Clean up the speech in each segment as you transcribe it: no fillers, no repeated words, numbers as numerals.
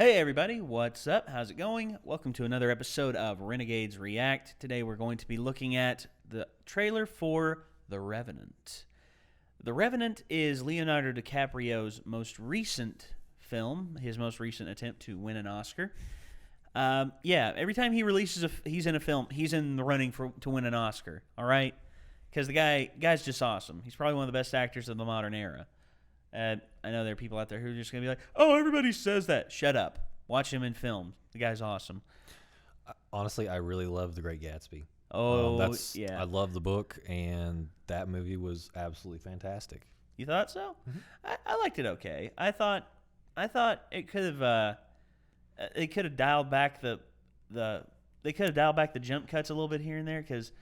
Hey everybody, what's up? How's it going? Welcome to another episode of Renegades React. Today we're going to be looking at the trailer for The Revenant. The Revenant is Leonardo DiCaprio's most recent film, his most recent attempt to win an Oscar. Every time he releases he's in a film, he's in the running to win an Oscar, all right? Because the guy's just awesome. He's probably one of the best actors of the modern era. I know there are people out there who are just going to be like, oh, everybody says that. Shut up. Watch him in film. The guy's awesome. Honestly, I really love The Great Gatsby. Yeah. I love the book, and that movie was absolutely fantastic. You thought so? Mm-hmm. I liked it okay. I thought it could have dialed back the jump cuts a little bit here and there because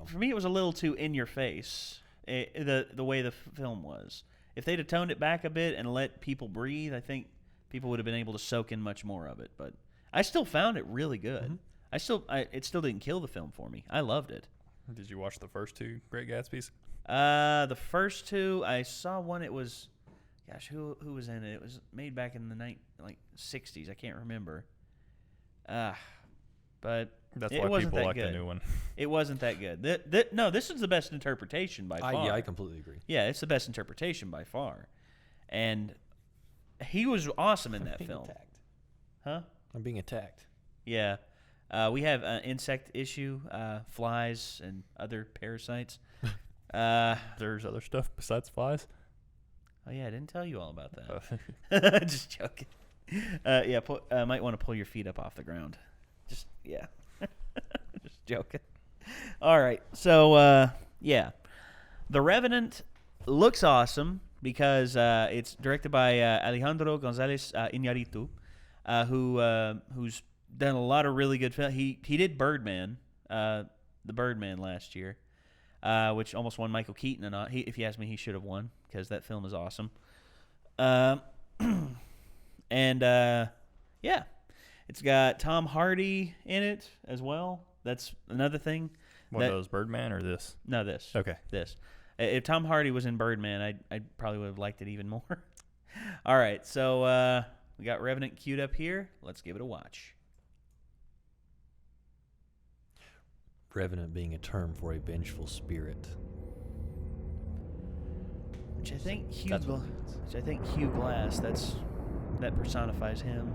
for me it was a little too in your face. The way the film was. If they'd have toned it back a bit and let people breathe, I think people would have been able to soak in much more of it. But I still found it really good. Mm-hmm. It still didn't kill the film for me. I loved it. Did you watch the first two Great Gatsbys? The first two, I saw one. It was, gosh, who was in it? It was made back in the 60s. I can't remember. But that's why people like the new one. It wasn't that good. No, this is the best interpretation by far. I completely agree. Yeah, it's the best interpretation by far. And he was awesome in that film. Attacked. Huh? I'm being attacked. Yeah. We have an insect issue, flies and other parasites. There's other stuff besides flies? Oh, yeah, I didn't tell you all about that. Just joking. Might want to pull your feet up off the ground. Just joking. All right, so The Revenant looks awesome because it's directed by Alejandro González Iñárritu, who's done a lot of really good films. He did Birdman, the Birdman last year, which almost won Michael Keaton, and if you ask me, he should have won because that film is awesome. It's got Tom Hardy in it as well. That's another thing. One of those Birdman or this? No, this. Okay. This. If Tom Hardy was in Birdman, I probably would have liked it even more. All right, so we got Revenant queued up here. Let's give it a watch. Revenant being a term for a vengeful spirit. Which I think Hugh Glass, that personifies him.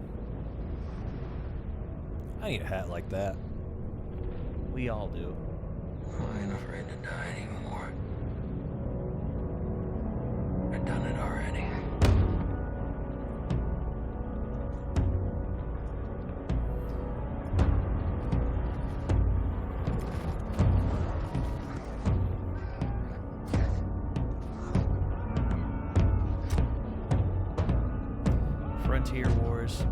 I need a hat like that. We all do. I ain't afraid to die anymore. I've done it already. Frontier Wars.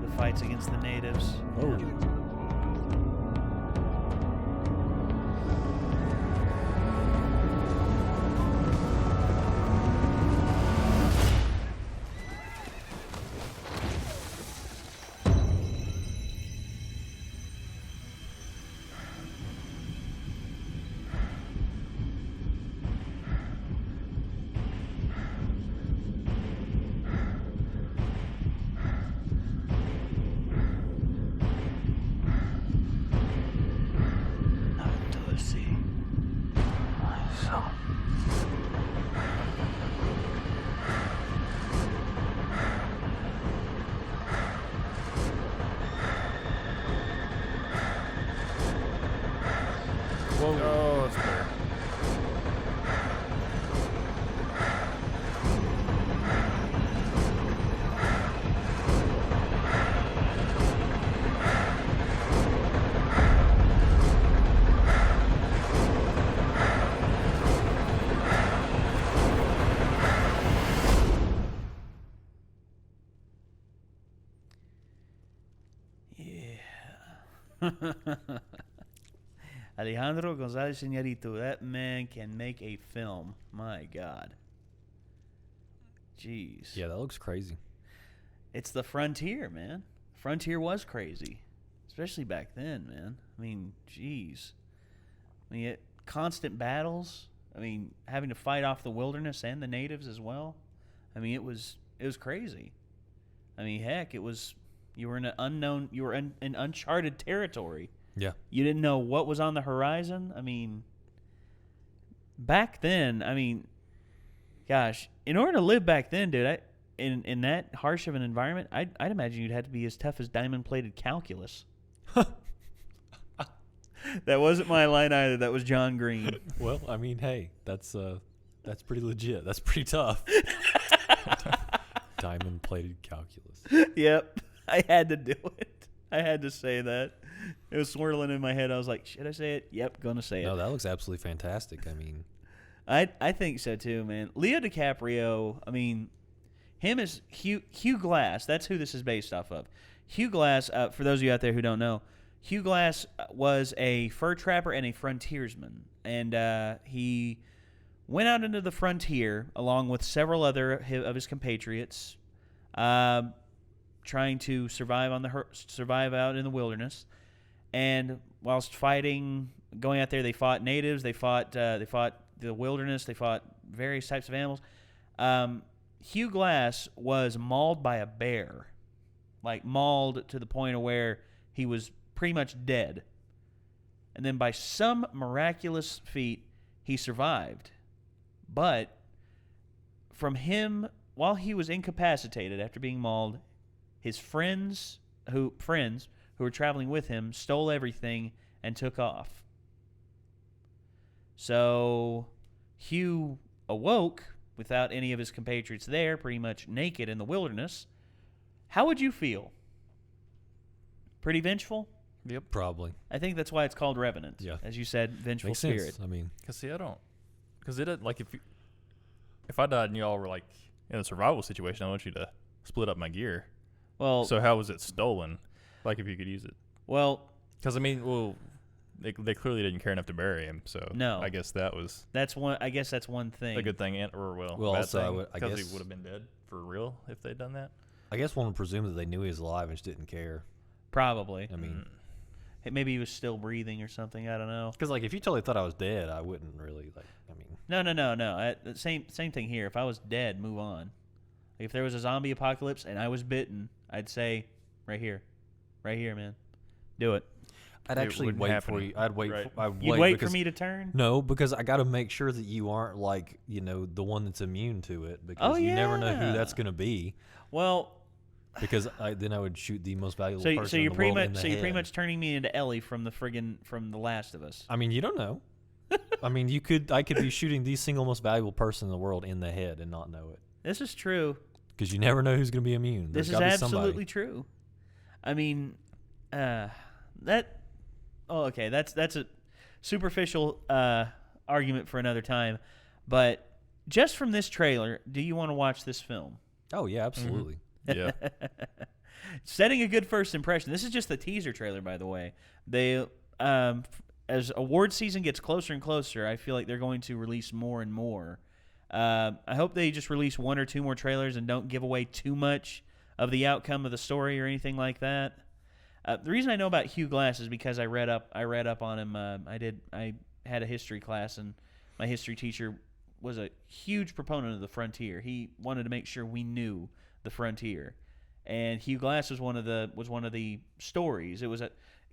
The fights against the natives. Oh. Whoa. Oh, that's fair. Alejandro González Iñárritu, that man can make a film. My God. Jeez. Yeah, that looks crazy. It's the frontier, man. Frontier was crazy, especially back then, man. I mean, jeez. I mean, constant battles. I mean, having to fight off the wilderness and the natives as well. I mean, it was crazy. I mean, heck, you were in an unknown, you were in uncharted territory. Yeah. You didn't know what was on the horizon. I mean, back then, I mean, gosh, in order to live back then, dude, in that harsh of an environment, I'd imagine you'd have to be as tough as diamond-plated calculus. That wasn't my line either. That was John Green. Well, I mean, hey, that's pretty legit. That's pretty tough. Diamond-plated calculus. Yep. I had to do it. I had to say that. It was swirling in my head. I was like, should I say it? Yep, gonna say it. No, that looks absolutely fantastic. I mean, I think so too, man. Leo DiCaprio, I mean, him is Hugh Glass. That's who this is based off of. Hugh Glass, for those of you out there who don't know, Hugh Glass was a fur trapper and a frontiersman. And he went out into the frontier along with several other of his compatriots, trying to survive out in the wilderness. And whilst fighting, going out there, they fought natives, they fought the wilderness, they fought various types of animals. Hugh Glass was mauled by a bear, like mauled to the point of where he was pretty much dead. And then by some miraculous feat, he survived. But from him, while he was incapacitated after being mauled, his friends who were traveling with him stole everything and took off. So Hugh awoke without any of his compatriots there, pretty much naked in the wilderness. How would you feel? Pretty vengeful? Yep. probably. I think that's why it's called Revenant. Yeah. As you said, vengeful Makes spirit. sense. I mean, Because if I died and y'all were like in a survival situation, I want you to split up my gear. Well, So how was it stolen? Like if you could use it? well, Because I mean, they clearly didn't care enough to bury him. So No. I guess that was that's one. I guess that's one thing. a good thing, or Well, bad also, thing, I because he guess- would have been dead for real if they'd done that. I guess one would presume that they knew he was alive and just didn't care. Probably. I mean, Maybe he was still breathing or something. I don't know. because like if you totally thought I was dead, I wouldn't really like. I mean, No. Same thing here. If I was dead, move on. Like if there was a zombie apocalypse and I was bitten, I'd say, right here, man, do it. I'd It actually wouldn't wait happen. for you. I'd wait. Right. I'd You'd wait because, for me to turn. No, because I got to make sure that you aren't like the one that's immune to it. Because you never know who that's yeah. going to be. Well, Because then I would shoot the most valuable so person you're in the pretty world in much the you're pretty head. much turning me into Ellie from The Last of Us. I mean, you don't know. I mean, I could be shooting the single most valuable person in the world in the head and not know it. This is true. Because you never know who's going to be immune. This There's is gotta be absolutely somebody. true. I mean, that. Oh, okay. That's a superficial argument for another time, but just from this trailer, do you want to watch this film? Oh yeah, absolutely. Yeah. Setting a good first impression. This is just the teaser trailer, by the way. They, as award season gets closer and closer, I feel like they're going to release more and more. I hope they just release one or two more trailers and don't give away too much of the outcome of the story or anything like that. The reason I know about Hugh Glass is because I read up on him. I had a history class, and my history teacher was a huge proponent of the frontier. He wanted to make sure we knew the frontier. And Hugh Glass was one of the stories. It was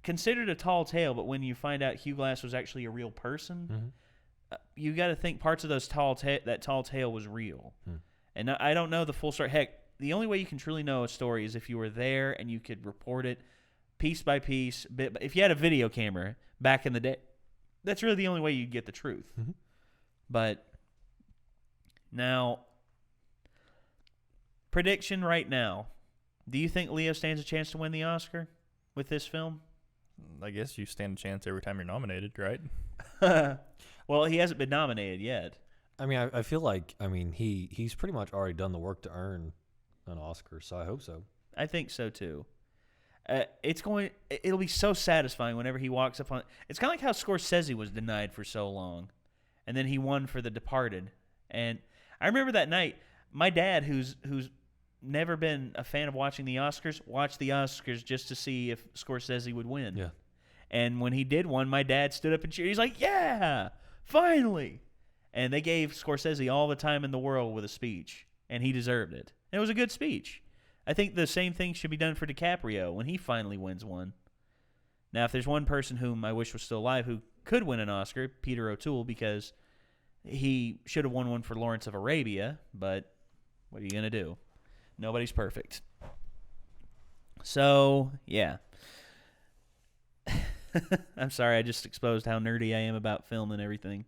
considered a tall tale, but when you find out Hugh Glass was actually a real person, you got to think parts of that tall tale was real. And I don't know the full story. Heck, the only way you can truly know a story is if you were there and you could report it piece by piece. If you had a video camera back in the day, that's really the only way you'd get the truth. But now, prediction right now. Do you think Leo stands a chance to win the Oscar with this film? I guess you stand a chance every time you're nominated, right? Well, he hasn't been nominated yet. I mean, I feel like he's pretty much already done the work to earn an Oscar, so I hope so. I think so too. It'll be so satisfying whenever he walks up on. It's kind of like how Scorsese was denied for so long, and then he won for The Departed. And I remember that night, my dad, who's never been a fan of watching the Oscars, watched the Oscars just to see if Scorsese would win. Yeah. And when he did win, my dad stood up and cheered. He's like, "Yeah, finally!" And they gave Scorsese all the time in the world with a speech. and he deserved it. And it was a good speech. I think the same thing should be done for DiCaprio when he finally wins one. Now, if there's one person whom I wish was still alive who could win an Oscar, Peter O'Toole, because he should have won one for Lawrence of Arabia, but what are you going to do? Nobody's perfect. So, yeah. I'm sorry, I just exposed how nerdy I am about film and everything.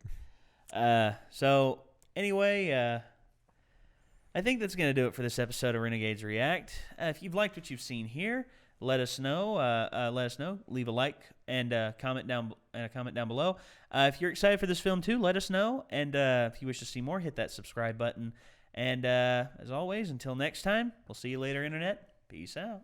So, anyway, I think that's going to do it for this episode of Renegades React. If you've liked what you've seen here, let us know. Leave a like and comment down below. If you're excited for this film too, let us know. And if you wish to see more, hit that subscribe button. And as always, until next time, we'll see you later, Internet. Peace out.